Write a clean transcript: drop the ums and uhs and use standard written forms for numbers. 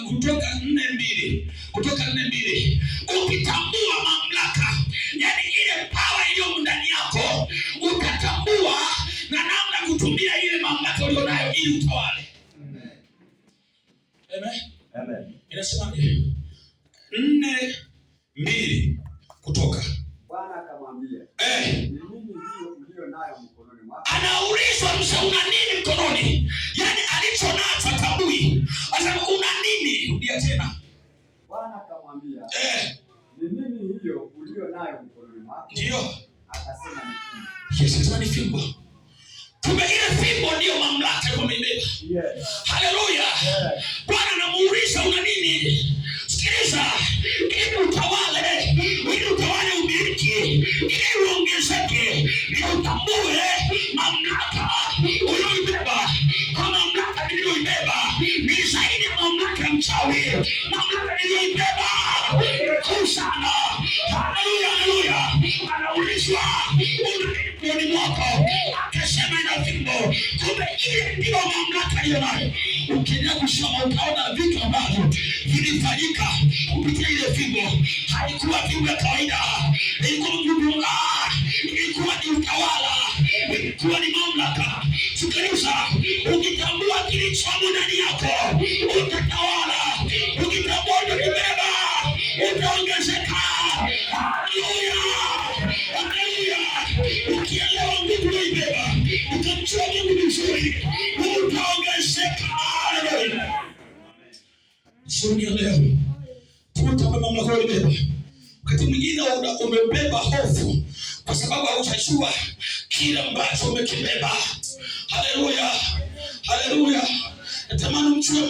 Kutoka 4:2. Kutoka 4:2. Ukitambua mamlaka, yani ile power iliyo ndani yako, utatambua na namna kutumia ile mamlaka ulionayo ili utawale. Amen. Amen. Inasemaje? 4:2 Kutoka. Bwana akamwambia, ni nini hiyo ulio nayo mkononi mwako? Anaulizwa Musa, una nini mkononi? Yani alicho nacho atabui. Anasema una nini? Rudia tena. Bwana akamwambia, ni nini hiyo ulio nayo mkononi mwako? Ndio. Akasema ni fimbo. Yes, it's ni fimbo. Kumbe ile fimbo ndio mamlaka kwa mbele. Yes. Haleluya. Bwana anamuuliza una nini? Sikiliza, ili utawale, umiliki, ili uongezeke, ili utambue mamlaka uliyoibeba. Kwa mamlaka niliyoibeba ni zaidi ya mamlaka ya mchawi. Mamlaka niliyoibeba kuu sana. Haleluya, haleluya. Anaulizwa una nini mkononi mwako? Akasema ina fimbo. Kumbe ile ndio mamlaka hiyo nayo. Ukiendelea kusoma utaona vitu ambavyo vilifanyika kupitia ile fimbo. Haikuwa fimbo ya kawaida. Ilikuwa ni utawala. Ilikuwa ni mamlaka. Sikiliza, ukitambua kilichomo ndani yako, utatawala. Ukitambua ukibeba, utaongezeka. Haleluya. Haleluya. Ukielewa nguvu uliyoibeba, utamjua Mungu vizuri, utaongezeka. Haleluya. Shuhudia leo. Tutambue mamlaka ulibeba. Wakati mwingine umebeba hofu kwa sababu haujajua kile ambacho umekibeba. Haleluya. Haleluya. Natamani mjue